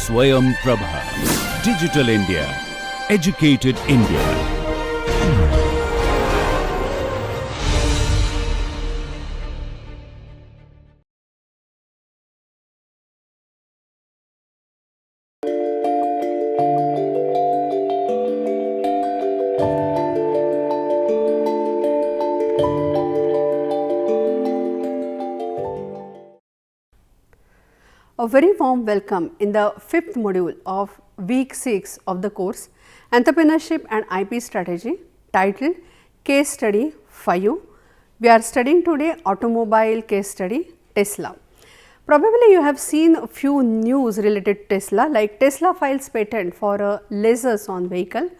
Swayam Prabha. Digital India. Educated India. A very warm welcome in the 5th module of week 6 of the course Entrepreneurship and IP Strategy, titled Case Study 5. We are studying today automobile case study Tesla. Probably you have seen a few news related to Tesla, like Tesla files patent for a lasers on vehicle,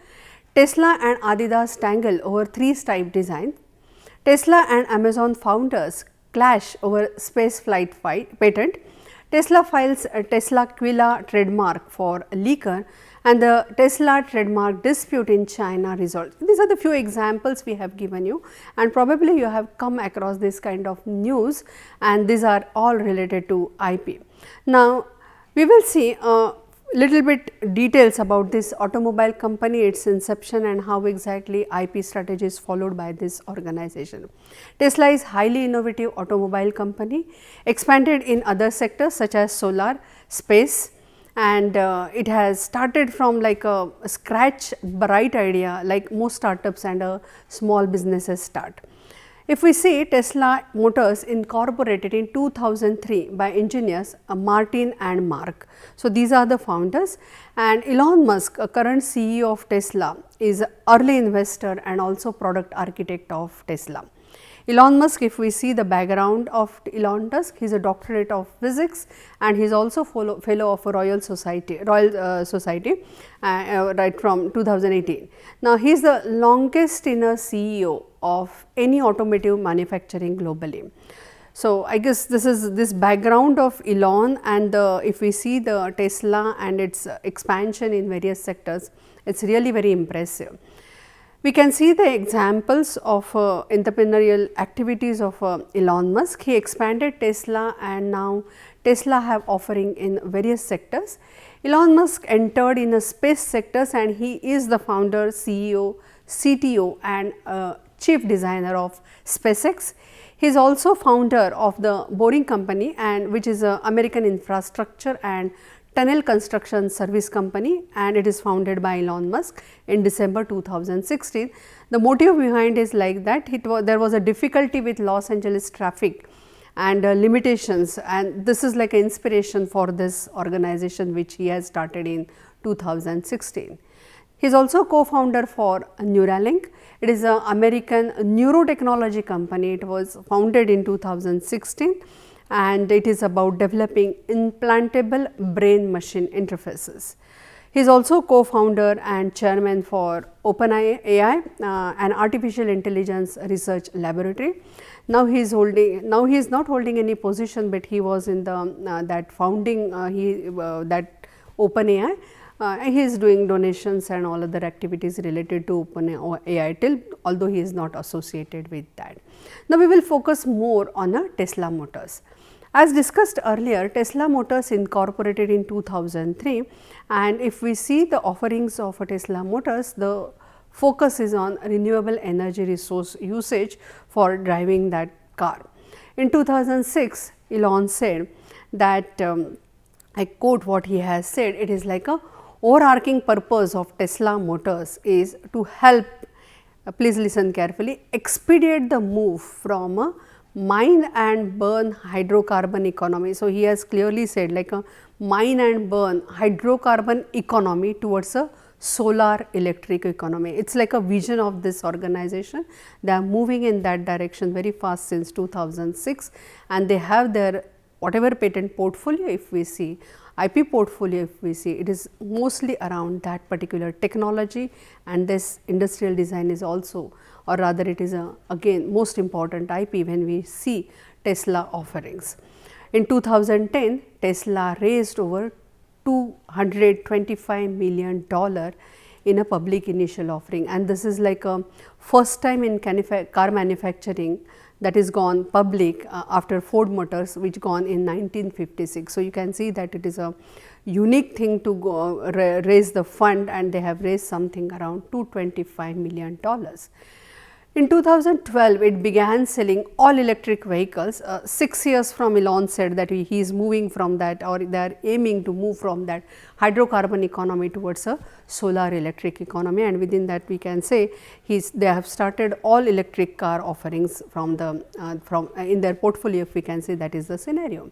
Tesla and Adidas tangle over 3 type design, Tesla and Amazon founders clash over space flight patent, Tesla files a Tesla Quilla trademark for liquor, and the Tesla trademark dispute in China resolved. These are the few examples we have given you, and probably you have come across this kind of news, and these are all related to IP. Now, we will see little bit details about this automobile company, its inception, and how exactly IP strategy is followed by this organization. Tesla is highly innovative automobile company, expanded in other sectors such as solar, space, and it has started from like a scratch bright idea, like most startups and small businesses start. If we see, Tesla Motors incorporated in 2003 by engineers Martin and Mark. So, these are the founders, and Elon Musk, a current CEO of Tesla, is early investor and also product architect of Tesla. Elon Musk, if we see the background of Elon Musk, he is a doctorate of physics and he is also fellow of a Royal Society right from 2018. Now, he is the longest tenure CEO of any automotive manufacturing globally. So, I guess this is this background of Elon, and if we see the Tesla and its expansion in various sectors, it is really very impressive. We can see the examples of entrepreneurial activities of Elon Musk. He expanded Tesla, and now Tesla have offering in various sectors. Elon Musk entered in a space sectors, and he is the founder, CEO, CTO and chief designer of SpaceX. He is also founder of the Boring Company, and which is a American infrastructure and tunnel construction service company, and it is founded by Elon Musk in December 2016. The motive behind is like that there was a difficulty with Los Angeles traffic and limitations, and this is like an inspiration for this organization which he has started in 2016. He is also co-founder for Neuralink. It is an American neurotechnology company. It was founded in 2016. And it is about developing implantable brain machine interfaces. He is also co-founder and chairman for OpenAI, an artificial intelligence research laboratory. Now he is not holding any position, but he was in the that founding that OpenAI. He is doing donations and all other activities related to OpenAI although he is not associated with that. Now we will focus more on Tesla Motors. As discussed earlier, Tesla Motors incorporated in 2003, and if we see the offerings of Tesla Motors, the focus is on renewable energy resource usage for driving that car. In 2006, Elon said that, I quote what he has said, it is like a overarching purpose of Tesla Motors is to help, please listen carefully, expedite the move from a mine and burn hydrocarbon economy. So, he has clearly said like a mine and burn hydrocarbon economy towards a solar electric economy. It is like a vision of this organization. They are moving in that direction very fast since 2006, and they have their whatever patent portfolio, if we see IP portfolio, if we see, it is mostly around that particular technology, and this industrial design is also, or rather it is again most important IP when we see Tesla offerings. In 2010, Tesla raised over $225 million in a public initial offering, and this is like a first time in car manufacturing that is gone public after Ford Motors, which gone in 1956. So, you can see that it is a unique thing to go raise the fund, and they have raised something around $225 million. In 2012, it began selling all electric vehicles. 6 years from Elon said that he is moving from that, or they are aiming to move from that hydrocarbon economy towards a solar electric economy, and within that we can say they have started all electric car offerings from the in their portfolio, if we can say that is the scenario.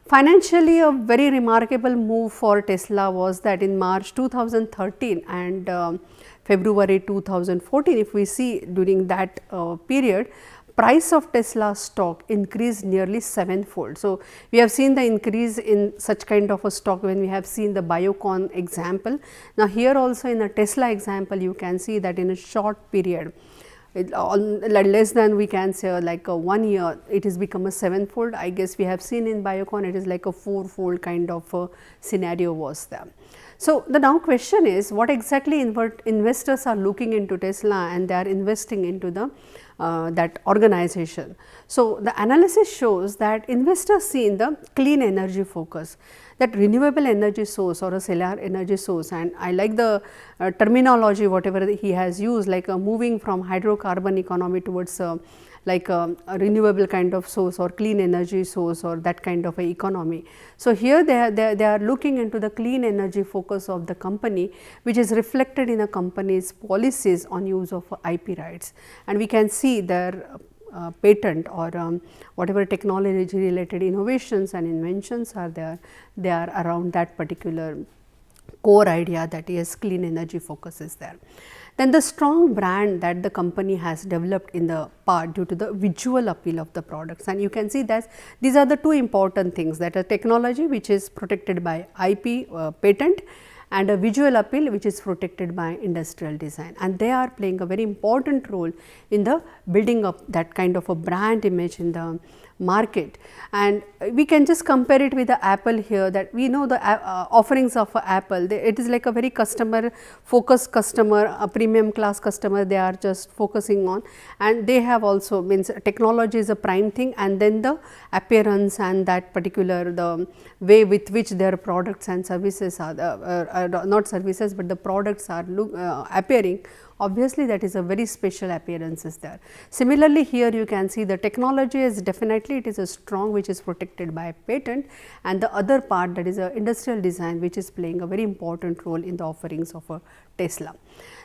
Financially, a very remarkable move for Tesla was that in March 2013 and February 2014, if we see during that period, price of Tesla stock increased nearly 7-fold. So, we have seen the increase in such kind of a stock when we have seen the Biocon example. Now, here also in a Tesla example, you can see that in a short period, less than we can say like a 1 year, it has become a 7-fold. I guess we have seen in Biocon it is like a 4-fold kind of a scenario was there. So, the now question is what exactly investors are looking into Tesla, and they are investing into the that organization. So, the analysis shows that investors see in the clean energy focus, that renewable energy source or a solar energy source, and I like the terminology whatever he has used, like moving from hydrocarbon economy towards like a renewable kind of source or clean energy source or that kind of a economy. So, here they are looking into the clean energy focus of the company, which is reflected in a company's policies on use of IP rights, and we can see their patent or whatever technology related innovations and inventions are there, they are around that particular core idea that yes, clean energy focus is there. Then the strong brand that the company has developed in the part due to the visual appeal of the products, and you can see that these are the two important things, that a technology which is protected by IP patent, and a visual appeal which is protected by industrial design, and they are playing a very important role in the building up that kind of a brand image in the market. And we can just compare it with the Apple here, that we know the offerings of Apple, it is like a very customer focused customer, a premium class customer they are just focusing on, and they have also means technology is a prime thing, and then the appearance and that particular the way with which their products and services are not services, but the products are appearing. Obviously, that is a very special appearance is there. Similarly, here you can see the technology is definitely it is a strong which is protected by patent, and the other part that is a industrial design which is playing a very important role in the offerings of a Tesla.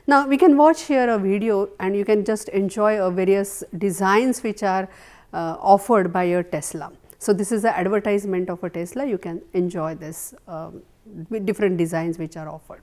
Now, we can watch here a video and you can just enjoy various designs which are offered by a Tesla. So, this is the advertisement of a Tesla, you can enjoy this with different designs which are offered.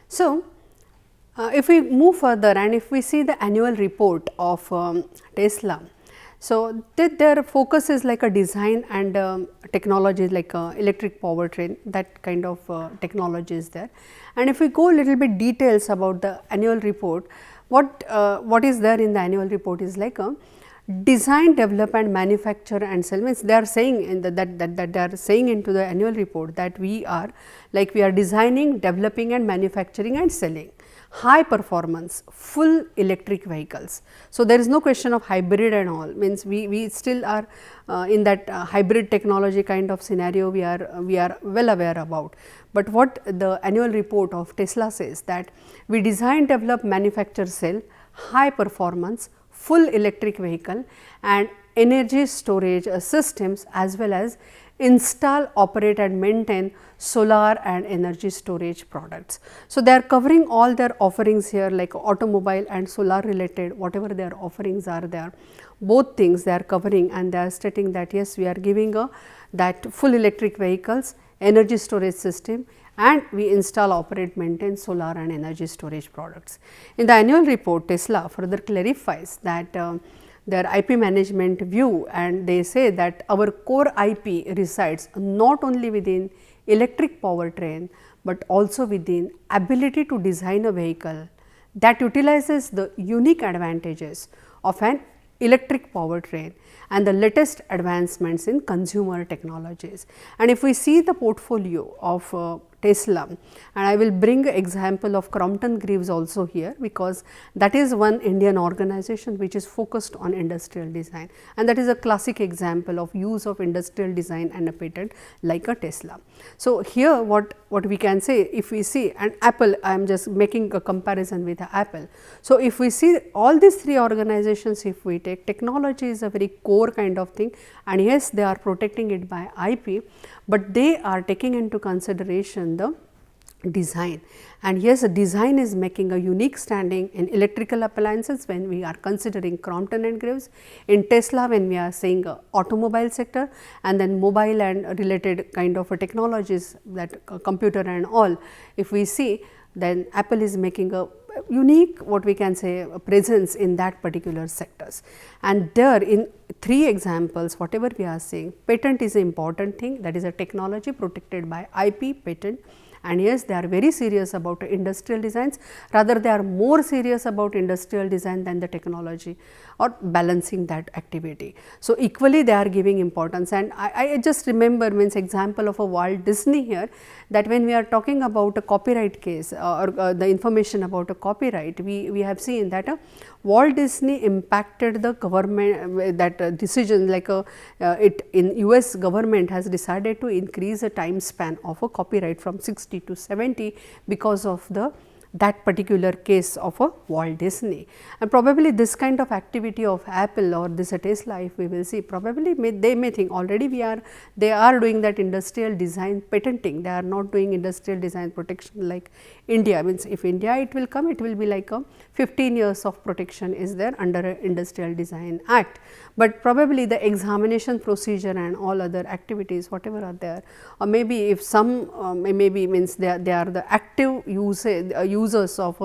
So, if we move further and if we see the annual report of Tesla, so their focus is like a design and technology like electric powertrain, that kind of technology is there. And if we go a little bit details about the annual report, what is there in the annual report is like a design, develop and manufacture and sell, means they are saying in that they are saying into the annual report that we are designing, developing and manufacturing and selling high performance full electric vehicles. So, there is no question of hybrid and all, means we still are in that hybrid technology kind of scenario we are well aware about. But what the annual report of Tesla says that we design, develop, manufacture, sell high performance full electric vehicle and energy storage systems, as well as install, operate and maintain solar and energy storage products. So, they are covering all their offerings here, like automobile and solar related, whatever their offerings are there, both things they are covering, and they are stating that yes, we are giving a that full electric vehicles, energy storage system, and we install, operate, maintain solar and energy storage products. In the annual report, Tesla further clarifies that their IP management view, and they say that our core IP resides not only within electric powertrain, but also within ability to design a vehicle that utilizes the unique advantages of an electric powertrain and the latest advancements in consumer technologies. And if we see the portfolio of Tesla, and I will bring example of Crompton Greaves also here, because that is one Indian organization which is focused on industrial design, and that is a classic example of use of industrial design and a patent like a Tesla. So, here what we can say, if we see, and Apple, I am just making a comparison with Apple. So, if we see all these three organizations, if we take, technology is a very core kind of thing, and yes, they are protecting it by IP, but they are taking into consideration the design, and yes, design is making a unique standing in electrical appliances when we are considering Crompton and Greaves, in Tesla when we are saying automobile sector, and then mobile and related kind of technologies, that computer and all. If we see, then Apple is making a unique, what we can say, a presence in that particular sectors. And there in three examples, whatever we are saying, patent is an important thing, that is a technology protected by IP, patent. And yes, they are very serious about industrial designs, rather they are more serious about industrial design than the technology or balancing that activity. So, equally they are giving importance, and I just remember means example of a Walt Disney here, that when we are talking about a copyright case or the information about a copyright, we have seen that Walt Disney impacted the government, that decision, like it in US government has decided to increase the time span of a copyright from 60 to 70 because of the that particular case of a Walt Disney. And probably this kind of activity of Apple or this Tesla, if we will see, probably they may think already they are doing that industrial design patenting, they are not doing industrial design protection like India. Means if India it will come, it will be like a 15 years of protection is there under a Industrial Design Act, but probably the examination procedure and all other activities whatever are there, or maybe if some maybe means they are the active users of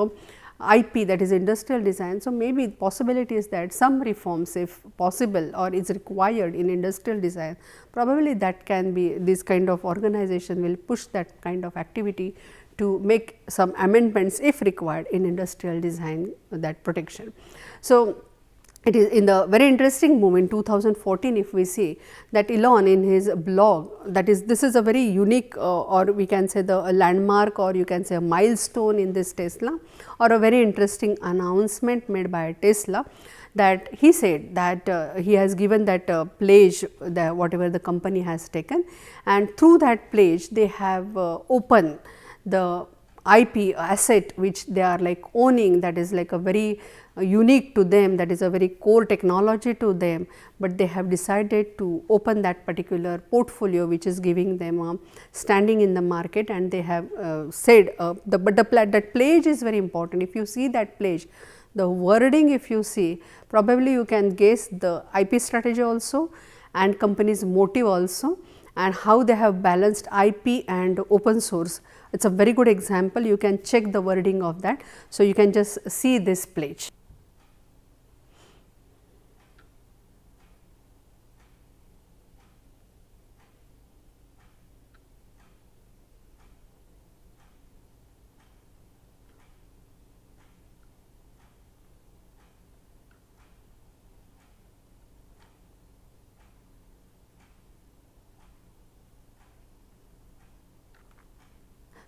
IP, that is industrial design. So, maybe possibility is that some reforms if possible or is required in industrial design, probably that can be, this kind of organization will push that kind of activity to make some amendments if required in industrial design, that protection. So, it is in the very interesting move in 2014, if we see that Elon in his blog, that is, this is a very unique or we can say the landmark, or you can say a milestone in this Tesla, or a very interesting announcement made by Tesla, that he said that he has given that pledge, that whatever the company has taken, and through that pledge they have opened the IP asset which they are like owning, that is like a very unique to them, that is a very core technology to them, but they have decided to open that particular portfolio which is giving them standing in the market, and they have said that pledge is very important. If you see that pledge, the wording, if you see, probably you can guess the IP strategy also and company's motive also, and how they have balanced IP and open source. It is a very good example, you can check the wording of that. So, you can just see this pledge.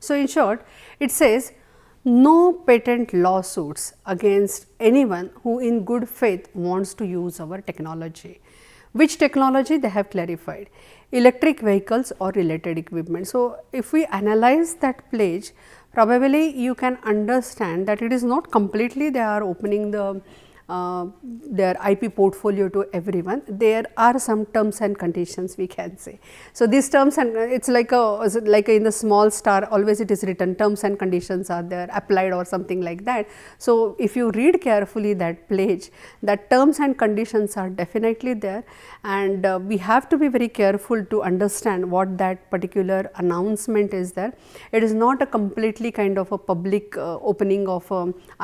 So, in short, it says no patent lawsuits against anyone who in good faith wants to use our technology. Which technology they have clarified? Electric vehicles or related equipment. So, if we analyze that pledge, probably you can understand that it is not completely they are opening the their IP portfolio to everyone, there are some terms and conditions we can say. So, these terms and it is like in the small star always it is written terms and conditions are there applied or something like that. So, if you read carefully that pledge, that terms and conditions are definitely there, and we have to be very careful to understand what that particular announcement is there. It is not a completely kind of a public opening of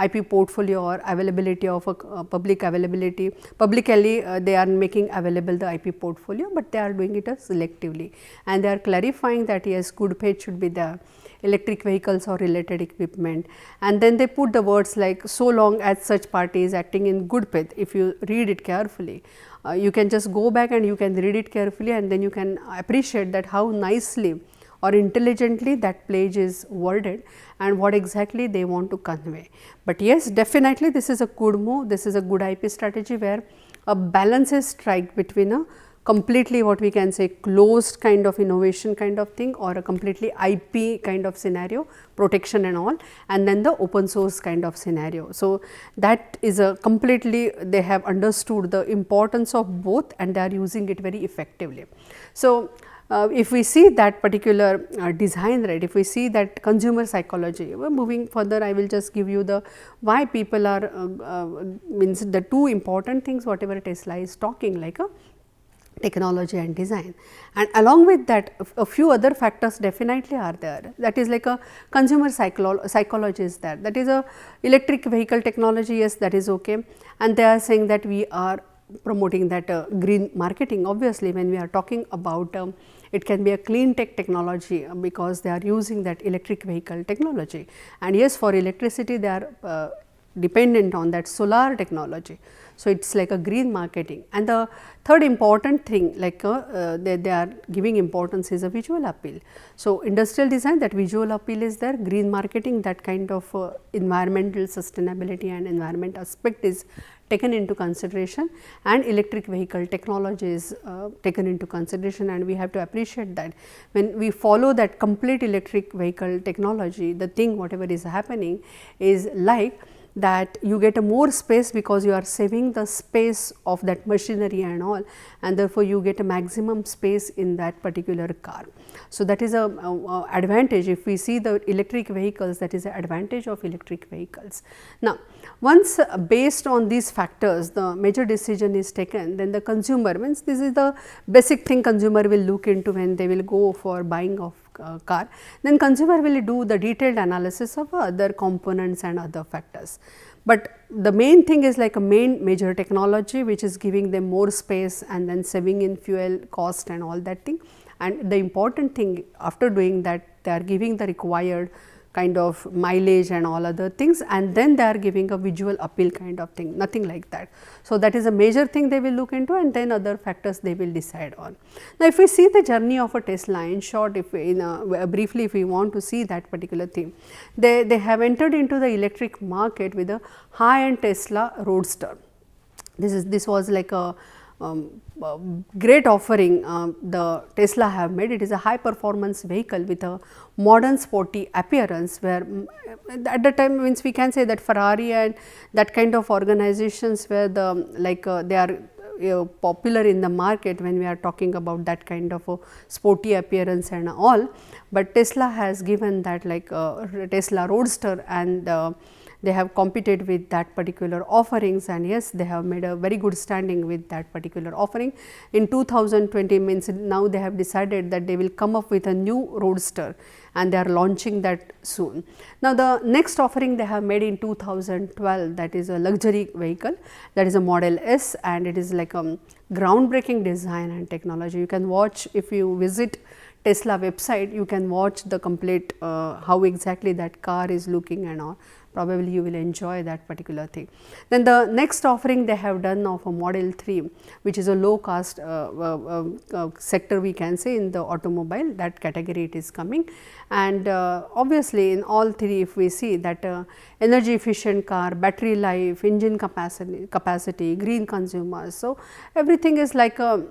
IP portfolio or availability of a public availability. Publicly they are making available the IP portfolio, but they are doing it selectively, and they are clarifying that yes, good faith should be there, electric vehicles or related equipment, and then they put the words like so long as such party is acting in good faith. If you read it carefully, you can just go back and you can read it carefully, and then you can appreciate that how nicely or intelligently that pledge is worded and what exactly they want to convey. But yes, definitely this is a good move, this is a good IP strategy where a balance is struck between a completely what we can say closed kind of innovation kind of thing or a completely IP kind of scenario, protection and all, and then the open source kind of scenario. So, that is a completely they have understood the importance of both and they are using it very effectively. So, if we see that particular design, right, if we see that consumer psychology, moving further I will just give you the why people are means the two important things whatever Tesla is talking like a technology and design, and along with that a few other factors definitely are there, that is like a consumer psychology is there, that is a electric vehicle technology, yes, that is okay, and they are saying that we are promoting that green marketing. Obviously, when we are talking about it can be a clean tech technology because they are using that electric vehicle technology, and yes, for electricity they are dependent on that solar technology. So, it is like a green marketing, and the third important thing like they are giving importance is a visual appeal. So, industrial design, that visual appeal is there, green marketing, that kind of environmental sustainability and environment aspect is taken into consideration, and electric vehicle technology is taken into consideration, and we have to appreciate that when we follow that complete electric vehicle technology, the thing whatever is happening is like that you get a more space because you are saving the space of that machinery and all, and therefore, you get a maximum space in that particular car. So, that is a advantage. If we see the electric vehicles, that is the advantage of electric vehicles. Now, once based on these factors the major decision is taken, then the consumer means this is the basic thing consumer will look into when they will go for buying of car, then consumer will do the detailed analysis of other components and other factors. But the main thing is like a major technology which is giving them more space and then saving in fuel cost and all that thing, and the important thing after doing that they are giving the required kind of mileage and all other things, and then they are giving a visual appeal kind of thing, nothing like that. So, that is a major thing they will look into, and then other factors they will decide on. Now, if we see the journey of a Tesla in short, if we briefly if we want to see that particular thing, they have entered into the electric market with a high end Tesla Roadster. This was like a great offering the Tesla have made. It is a high performance vehicle with a modern sporty appearance, where at the time means we can say that Ferrari and that kind of organizations where the like they are popular in the market when we are talking about that kind of a sporty appearance and all, but Tesla has given that like Tesla Roadster, and they have competed with that particular offerings, and yes, they have made a very good standing with that particular offering. In 2020 means now they have decided that they will come up with a new Roadster, and they are launching that soon. Now, the next offering they have made in 2012, that is a luxury vehicle, that is a Model S, and it is like a groundbreaking design and technology. You can watch, if you visit Tesla website, you can watch the complete how exactly that car is looking and all. Probably you will enjoy that particular thing. Then the next offering they have done of a Model 3, which is a low cost sector we can say in the automobile, that category it is coming. And obviously, in all three if we see that energy efficient car, battery life, engine capacity, green consumers. So, everything is like a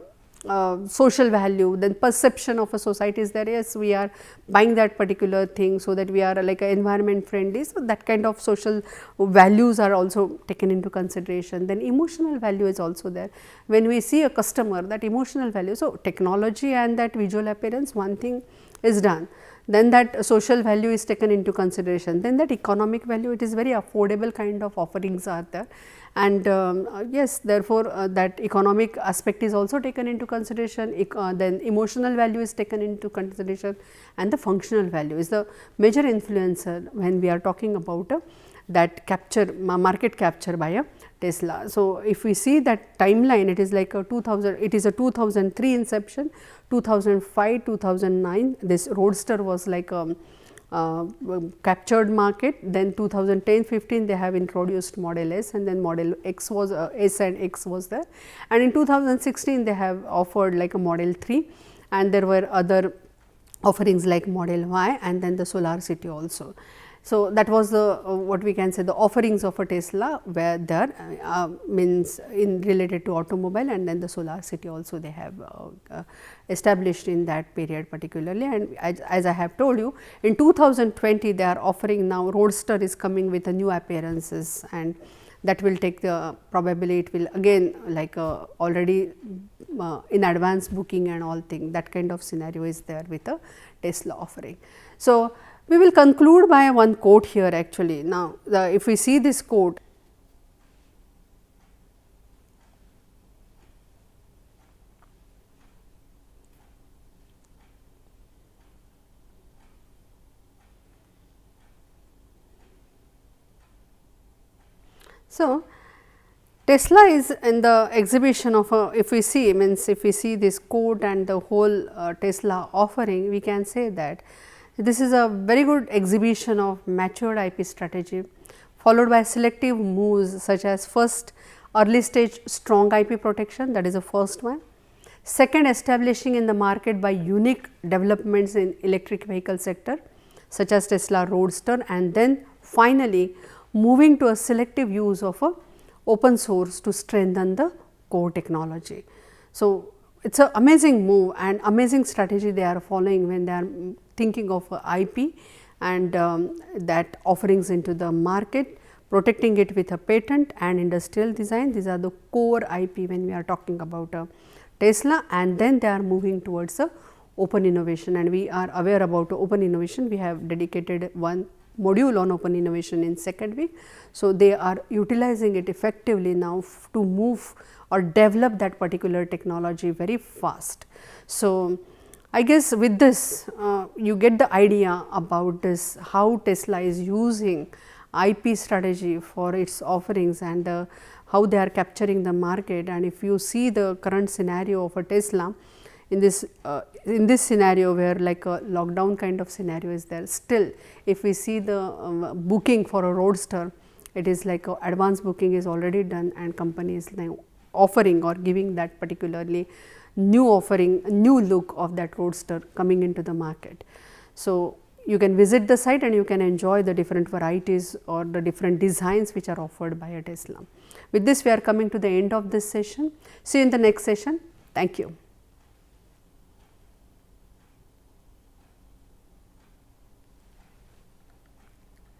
social value, then perception of a society is there, yes, we are buying that particular thing so that we are like a environment friendly. So, that kind of social values are also taken into consideration. Then emotional value is also there. When we see a customer, that emotional value, so technology and that visual appearance, one thing is done. Then that social value is taken into consideration. Then that economic value, it is very affordable kind of offerings are there. And yes, therefore, that economic aspect is also taken into consideration, then emotional value is taken into consideration, and the functional value is the major influencer when we are talking about that capture, market capture by a Tesla. So, if we see that timeline, it is like a 2000, it is a 2003 inception, 2005, 2009, this Roadster was like a captured market. Then 2010-15 they have introduced Model S, and then Model X was S and X was there, and in 2016 they have offered like a Model 3, and there were other offerings like Model Y, and then the Solar City also. So, that was the what we can say the offerings of a Tesla were there, means in related to automobile, and then the Solar City also they have established in that period particularly. And as I have told you, in 2020 they are offering now Roadster is coming with a new appearances, and that will take the probably it will again like already in advance booking and all thing, that kind of scenario is there with a Tesla offering. So, we will conclude by one quote here actually. Now, if we see this quote, so Tesla is in the exhibition of a, if we see means if we see this quote and the whole Tesla offering, we can say that this is a very good exhibition of matured IP strategy, followed by selective moves such as first early stage strong IP protection, that is the first one. Second, establishing in the market by unique developments in electric vehicle sector such as Tesla Roadster, and then finally moving to a selective use of a open source to strengthen the core technology. So, it is an amazing move and amazing strategy they are following when they are thinking of IP and that offerings into the market, protecting it with a patent and industrial design. These are the core IP when we are talking about Tesla, and then they are moving towards open innovation, and we are aware about open innovation. We have dedicated one module on open innovation in second week. So, they are utilizing it effectively now to move or develop that particular technology very fast. So, I guess with this you get the idea about this, how Tesla is using IP strategy for its offerings and how they are capturing the market. And if you see the current scenario of a Tesla in this scenario where like a lockdown kind of scenario is there, still if we see the booking for a Roadster, it is like advance booking is already done, and company is now offering or giving that particularly new offering, new look of that Roadster coming into the market. So, you can visit the site and you can enjoy the different varieties or the different designs which are offered by a Tesla. With this, we are coming to the end of this session. See you in the next session. Thank you.